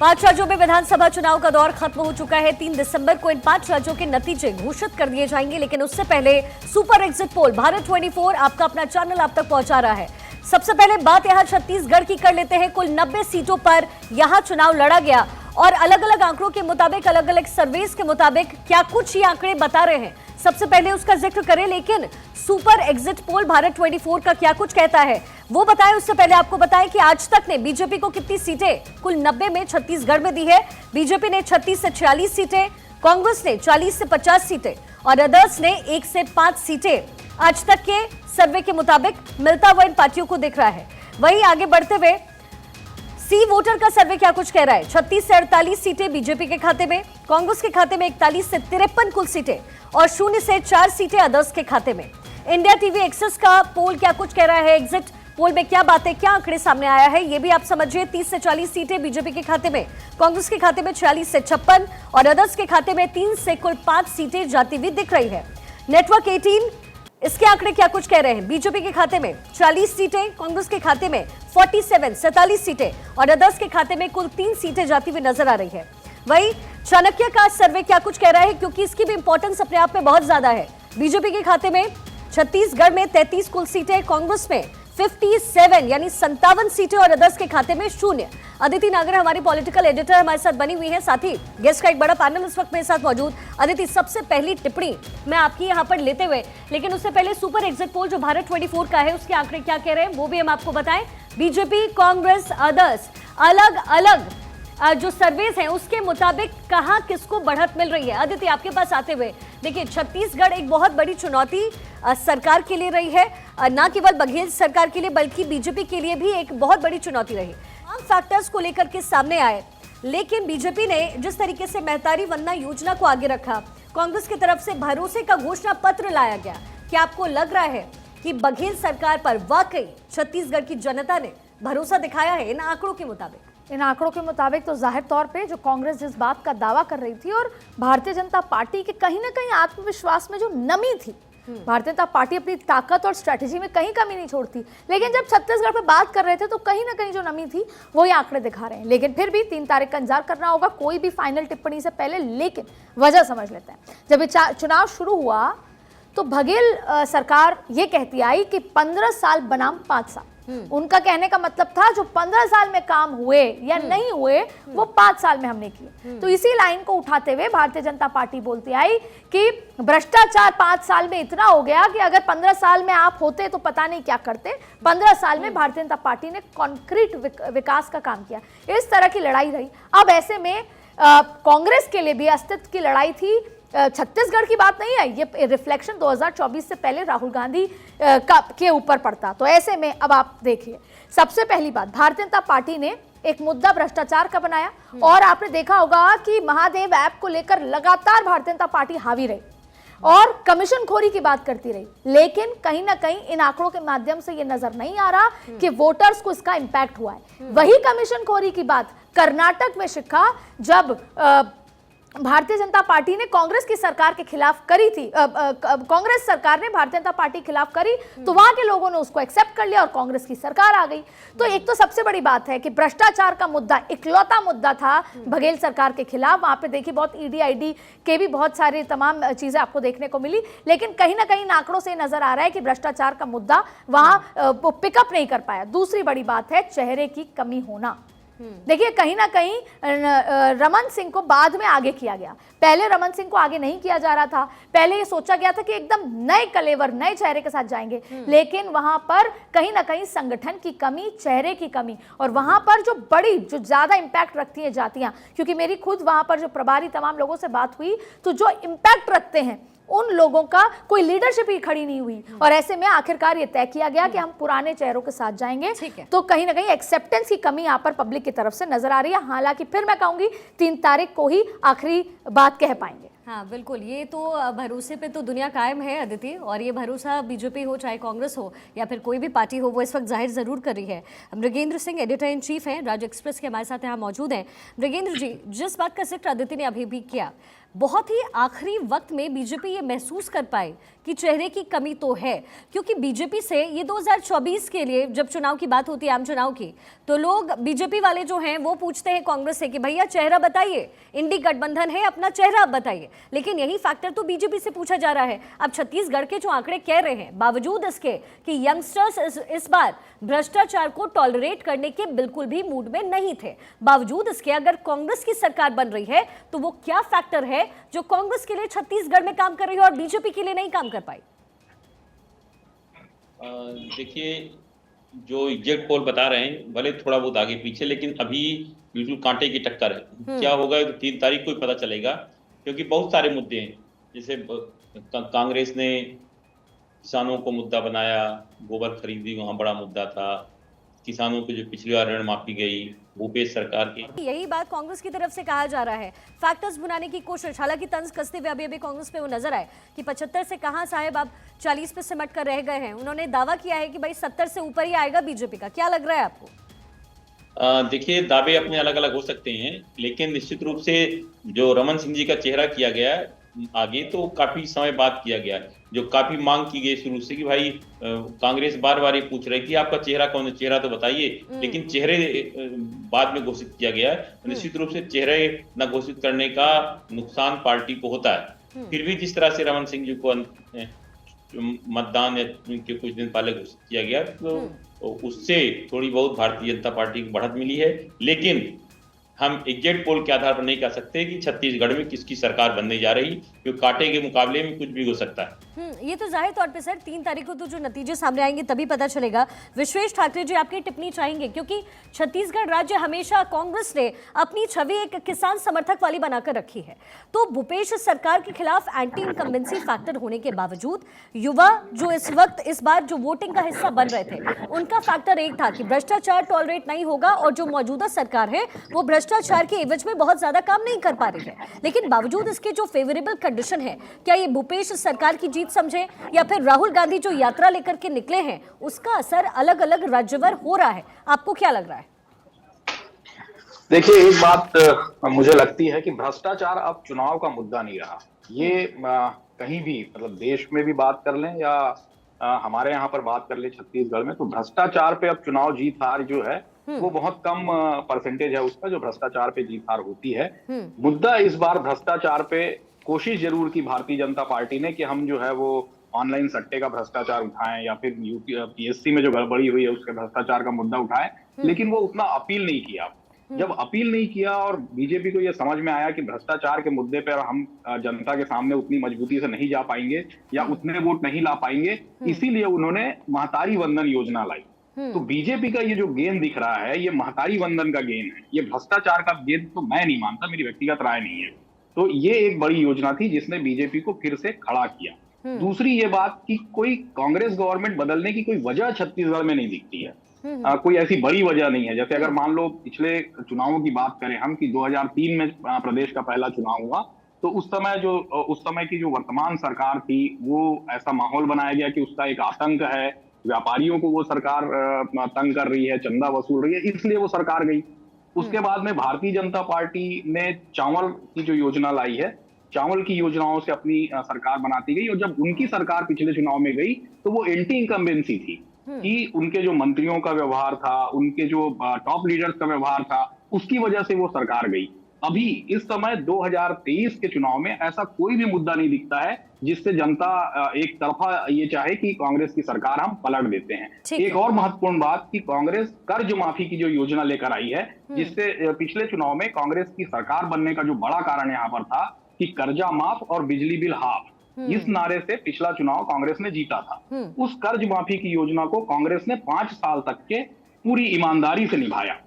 5 राज्यों में विधानसभा चुनाव का दौर खत्म हो चुका है। 3 दिसंबर को इन 5 राज्यों के नतीजे घोषित कर दिए जाएंगे, लेकिन उससे पहले सुपर एग्जिट पोल भारत 24 आपका अपना चैनल आप तक पहुंचा रहा है। सबसे पहले बात यहां छत्तीसगढ़ की कर लेते हैं। कुल 90 सीटों पर यहां चुनाव लड़ा गया और अलग अलग आंकड़ों के मुताबिक, अलग अलग सर्वेस के मुताबिक क्या कुछ ये आंकड़े बता रहे हैं, सबसे पहले उसका जिक्र करें। लेकिन सुपर एग्जिट पोल भारत 24 का क्या कुछ कहता है वो बताएं, उससे पहले आपको बताएं कि आज तक ने बीजेपी को कितनी सीटें कुल 90 में छत्तीसगढ़ में दी है। बीजेपी ने 36 से 46 सीटें, कांग्रेस ने 40 से 50 सीटें और अदर्स ने 1 से 5 सीटें आज तक के सर्वे के मुताबिक मिलता हुआ इन पार्टियों को दिख रहा है। वहीं आगे बढ़ते हुए सी वोटर का सर्वे क्या कुछ कह रहा है। 36 से 48 सीटें बीजेपी के खाते में, कांग्रेस के खाते में 41 से 53 कुल सीटें और 0 से 4 सीटें अदर्स के खाते में। इंडिया टीवी एक्सेस का पोल क्या कुछ कह रहा है, एग्जिट पोल में क्या बातें, क्या आंकड़े सामने आया है, ये भी आप समझिए। 30 से 40 सीटें बीजेपी के खाते में, कांग्रेस के खाते में 46 से 56 और अदर्स के खाते में 3 से कुल 5 सीटें जाती हुई दिख रही है। नेटवर्क 18 इसके आंकड़े क्या कुछ कह रहे हैं। बीजेपी के खाते में 40 सीटें, कांग्रेस के खाते में 47 सीटें और अदर्स के खाते में कुल 3 सीटें जाती हुई नजर आ रही है। वहीं चाणक्य का सर्वे क्या कुछ कह रहा है, क्योंकि इसकी भी इंपॉर्टेंस अपने आप में बहुत ज्यादा है। बीजेपी के खाते में छत्तीसगढ़ में 33 कुल सीटें, कांग्रेस में 57 यानी 57 सीटें और अदर्स के खाते में 0। अदिति नागर हमारी पॉलिटिकल एडिटर हमारे साथ बनी हुई है, साथ ही गेस्ट का एक बड़ा पैनल इस वक्त मेरे साथ मौजूद। अदिति, सबसे पहली टिप्पणी मैं आपकी यहां पर लेते हुए, लेकिन उससे पहले सुपर एग्जिट पोल जो भारत 24 का है उसके आंकड़े क्या कह रहे हैं वो भी हम आपको बताएं। बीजेपी, कांग्रेस, अदर्स अलग अलग जो सर्वेस हैं उसके मुताबिक कहां किसको बढ़त मिल रही है। अदिति, आपके पास आते हुए देखिए, छत्तीसगढ़ एक बहुत बड़ी चुनौती सरकार के लिए रही है, ना केवल बघेल सरकार के लिए बल्कि बीजेपी के लिए भी एक बहुत बड़ी चुनौती रही। तमाम फैक्टर्स को लेकर के सामने आए, लेकिन बीजेपी ने जिस तरीके से महतारी वंदना योजना को आगे रखा, कांग्रेस की तरफ से भरोसे का घोषणा पत्र लाया गया, क्या आपको लग रहा है कि बघेल सरकार पर वाकई छत्तीसगढ़ की जनता ने भरोसा दिखाया है इन आंकड़ों के मुताबिक? इन आंकड़ों के मुताबिक तो जाहिर तौर पे जो कांग्रेस जिस बात का दावा कर रही थी और भारतीय जनता पार्टी के कहीं ना कहीं आत्मविश्वास में जो नमी थी, भारतीय जनता पार्टी अपनी ताकत और स्ट्रेटेजी में कहीं कमी नहीं छोड़ती, लेकिन जब छत्तीसगढ़ पे बात कर रहे थे तो कहीं ना कहीं जो नमी थी वो ये आंकड़े दिखा रहे हैं। लेकिन फिर भी 3 तारीख का इंतजार करना होगा कोई भी फाइनल टिप्पणी से पहले। लेकिन वजह समझ लेते हैं। जब ये चुनाव शुरू हुआ तो बघेल सरकार ये कहती आई कि 15 साल बनाम 5 साल। उनका कहने का मतलब था जो 15 साल में काम हुए या नहीं हुए वो 5 साल में हमने किए। तो इसी लाइन को उठाते हुए भारतीय जनता पार्टी बोलती आई कि भ्रष्टाचार 5 साल में इतना हो गया कि अगर 15 साल में आप होते तो पता नहीं क्या करते। 15 साल में भारतीय जनता पार्टी ने कॉन्क्रीट विकास का काम किया। इस तरह की लड़ाई रही। अब ऐसे में कांग्रेस के लिए भी अस्तित्व की लड़ाई थी। छत्तीसगढ़ की बात नहीं है, ये रिफ्लेक्शन 2024 से पहले राहुल गांधी के ऊपर पड़ता। तो ऐसे में अब आप देखिए, सबसे पहली बात, भारतीय जनता पार्टी ने एक मुद्दा भ्रष्टाचार का बनाया और आपने देखा होगा कि महादेव ऐप को लेकर लगातार भारतीय जनता पार्टी हावी रही और कमीशन खोरी की बात करती रही। लेकिन कहीं ना कहीं इन आंकड़ों के माध्यम से ये नजर नहीं आ रहा कि वोटर्स को इसका इंपैक्ट हुआ है। वही कमीशन खोरी की बात कर्नाटक में शिखा जब भारतीय जनता पार्टी ने कांग्रेस की सरकार के खिलाफ करी थी, कांग्रेस सरकार ने भारतीय जनता पार्टी के खिलाफ करी तो वहां के लोगों ने उसको एक्सेप्ट कर लिया और कांग्रेस की सरकार आ गई। तो एक तो सबसे बड़ी बात है कि भ्रष्टाचार का मुद्दा इकलौता मुद्दा था बघेल सरकार के खिलाफ। वहां पे देखिए बहुत ईडी आईडी के भी बहुत सारी तमाम चीजें आपको देखने को मिली, लेकिन कहीं ना कहीं आंकड़ों से नजर आ रहा है कि भ्रष्टाचार का मुद्दा वहां वो पिकअप नहीं कर पाया। दूसरी बड़ी बात है चेहरे की कमी होना। देखिए कहीं ना कहीं रमन सिंह को बाद में आगे किया गया, पहले रमन सिंह को आगे नहीं किया जा रहा था। पहले ये सोचा गया था कि एकदम नए कलेवर नए चेहरे के साथ जाएंगे, लेकिन वहां पर कहीं ना कहीं संगठन की कमी, चेहरे की कमी और वहां पर जो ज्यादा इंपैक्ट रखती है जातियां, क्योंकि मेरी खुद वहां पर जो प्रभारी तमाम लोगों से बात हुई तो जो इंपैक्ट रखते हैं उन लोगों का कोई लीडरशिप ही खड़ी नहीं हुई और ऐसे में आखिरकार ये तय किया गया कि हम पुराने चेहरों के साथ जाएंगे। तो कहीं ना कहीं एक्सेप्टेंस की कमी यहाँ पर पब्लिक की तरफ से नजर आ रही है। हालांकि फिर मैं कहूंगी 3 तारीख को ही आखिरी बात कह पाएंगे। हाँ बिल्कुल, ये तो भरोसे पे तो दुनिया कायम है अदिति, और ये भरोसा बीजेपी हो चाहे कांग्रेस हो या फिर कोई भी पार्टी हो वो इस वक्त जाहिर जरूर कर रही है। Mrigendra Singh editor in chief हैं, राज्य एक्सप्रेस के हमारे साथ यहाँ मौजूद हैं। मृगेंद्र जी, जिस बात का जिक्र अदिति ने अभी भी किया, बहुत ही आखिरी वक्त में बीजेपी ये महसूस कर पाए कि चेहरे की कमी तो है, क्योंकि बीजेपी से ये 2024 के लिए जब चुनाव की बात होती है, आम चुनाव की, तो लोग बीजेपी वाले जो हैं वो पूछते हैं कांग्रेस से कि भैया चेहरा बताइए, इंडी गठबंधन है, अपना चेहरा आप बताइए। लेकिन यही फैक्टर तो बीजेपी से पूछा जा रहा है। अब छत्तीसगढ़ के जो आंकड़े कह रहे हैं, बावजूद इसके कि यंगस्टर्स इस बार भ्रष्टाचार को टॉलरेट करने के बिल्कुल भी मूड में नहीं थे, बावजूद इसके अगर कांग्रेस की सरकार बन रही है तो वो क्या फैक्टर है जो कांग्रेस के लिए छत्तीसगढ़ में काम कर रही है और बीजेपी के लिए नहीं काम कर पाई? देखिए, जो एग्जिट पोल बता रहे हैं भले थोड़ा बहुत आगे पीछे, लेकिन अभी बिल्कुल कांटे की टक्कर है। क्या होगा तो 3 तारीख को ही पता चलेगा, क्योंकि बहुत सारे मुद्दे हैं। जैसे कांग्रेस ने किसानों को मुद्दा बनाया, गोबर खरीदी वहां बड़ा मुद्दा था, किसानों को जो पिछली बार ऋण माफी गई भूपेश सरकार की। यही बात कांग्रेस की तरफ से कहा जा रहा है, फैक्टर्स बुनाने की कोशिश। हालांकि तंज कसते हुए अभी कांग्रेस पे वो नजर आए कि 75 से कहां साहब आप 40 पे सिमट कर रह गए हैं। उन्होंने दावा किया है कि भाई 70 से ऊपर ही आएगा बीजेपी का। क्या लग रहा है आपको? देखिए, दावे अपने अलग अलग हो सकते हैं, लेकिन निश्चित रूप से जो रमन सिंह जी का चेहरा किया गया आगे, तो काफी समय बाद किया गया, जो काफी मांग की गई शुरू से कि भाई कांग्रेस बार बार ये पूछ रही थी आपका चेहरा कौन है, चेहरा तो बताइए। लेकिन चेहरे बाद में घोषित किया गया है। निश्चित रूप से चेहरे न घोषित करने का नुकसान पार्टी को होता है। फिर भी जिस तरह से रमन सिंह जी को मतदान के कुछ दिन पहले घोषित किया गया, तो उससे थोड़ी बहुत भारतीय जनता पार्टी को बढ़त मिली है। लेकिन हम एग्जिट पोल के आधार पर नहीं कह सकते कि छत्तीसगढ़ में किसकी सरकार बनने जा रही, क्योंकि कांटे के मुकाबले में कुछ भी हो सकता है। ये तो जाहिर तौर पे सर 3 तारीख को तो जो नतीजे सामने आएंगे तभी पता चलेगा। विश्वेश ठाकरे जी, आपकी टिप्पणी चाहेंगे, क्योंकि छत्तीसगढ़ राज्य हमेशा कांग्रेस ने अपनी छवि एक किसान समर्थक वाली बनाकर रखी है। तो भूपेश सरकार के खिलाफ एंटी इनकम्बेंसी फैक्टर होने के बावजूद युवा जो इस वक्त इस बार जो वोटिंग का हिस्सा बन रहे थे, उनका फैक्टर एक था कि भ्रष्टाचार टॉलरेट नहीं होगा, और जो मौजूदा सरकार है वो भ्रष्टाचार के एवज में बहुत ज्यादा काम नहीं कर पा रही है। लेकिन बावजूद इसके जो फेवरेबल कंडीशन है, क्या ये भूपेश सरकार की जीत समझे या फिर राहुल गांधी जो यात्रा लेकर के निकले हैं उसका असर अलग अलग राज्यवर हो रहा है? आपको क्या लग रहा है? देखिए, एक बात मुझे लगती है कि भ्रष्टाचार अब चुनाव का मुद्दा नहीं रहा। ये कहीं भी, मतलब देश में भी बात कर लें या हमारे यहाँ पर बात कर ले छत्तीसगढ़ में, तो भ्रष्टाचार पे अब चुनाव जीत हार जो है वो बहुत कम परसेंटेज है उसका, जो भ्रष्टाचार पे जीत हार होती है। मुद्दा इस बार भ्रष्टाचार पे कोशिश जरूर की भारतीय जनता पार्टी ने कि हम जो है वो ऑनलाइन सट्टे का भ्रष्टाचार उठाएं या फिर पीएससी में जो गड़बड़ी हुई है उसके भ्रष्टाचार का मुद्दा उठाएं, लेकिन वो उतना अपील नहीं किया। जब अपील नहीं किया और बीजेपी को यह समझ में आया कि भ्रष्टाचार के मुद्दे पर हम जनता के सामने उतनी मजबूती से नहीं जा पाएंगे या उतने वोट नहीं ला पाएंगे, इसीलिए उन्होंने महतारी वंदन योजना लाई। तो बीजेपी का ये जो गेम दिख रहा है, ये महतारी वंदन का गेम है। ये भ्रष्टाचार का गेम तो मैं नहीं मानता, मेरी व्यक्तिगत राय नहीं है। तो ये एक बड़ी योजना थी जिसने बीजेपी को फिर से खड़ा किया। दूसरी ये बात कि कोई कांग्रेस गवर्नमेंट बदलने की कोई वजह छत्तीसगढ़ में नहीं दिखती है। कोई ऐसी बड़ी वजह नहीं है। जैसे अगर मान लो पिछले चुनावों की बात करें हम, कि 2003 में प्रदेश का पहला चुनाव हुआ, तो उस समय की जो वर्तमान सरकार थी वो ऐसा माहौल बनाया गया कि उसका एक आतंक है, व्यापारियों को वो सरकार तंग कर रही है, चंदा वसूल रही है, इसलिए वो सरकार गई। उसके बाद में भारतीय जनता पार्टी ने चावल की जो योजना लाई है, चावल की योजनाओं से अपनी सरकार बनाती गई। और जब उनकी सरकार पिछले चुनाव में गई तो वो एंटी इनकम्बेंसी थी कि उनके जो मंत्रियों का व्यवहार था, उनके जो टॉप लीडर्स का व्यवहार था, उसकी वजह से वो सरकार गई। अभी इस समय 2023 के चुनाव में ऐसा कोई भी मुद्दा नहीं दिखता है जिससे जनता एक तरफा ये चाहे कि कांग्रेस की सरकार हम पलट देते हैं। एक और महत्वपूर्ण बात कि कांग्रेस कर्ज माफी की जो योजना लेकर आई है, जिससे पिछले चुनाव में कांग्रेस की सरकार बनने का जो बड़ा कारण यहाँ पर था कि कर्जा माफ और बिजली बिल हाफ, इस नारे से पिछला चुनाव कांग्रेस ने जीता था। उस कर्ज माफी की योजना को कांग्रेस ने 5 साल तक के पूरी ईमानदारी से निभाया।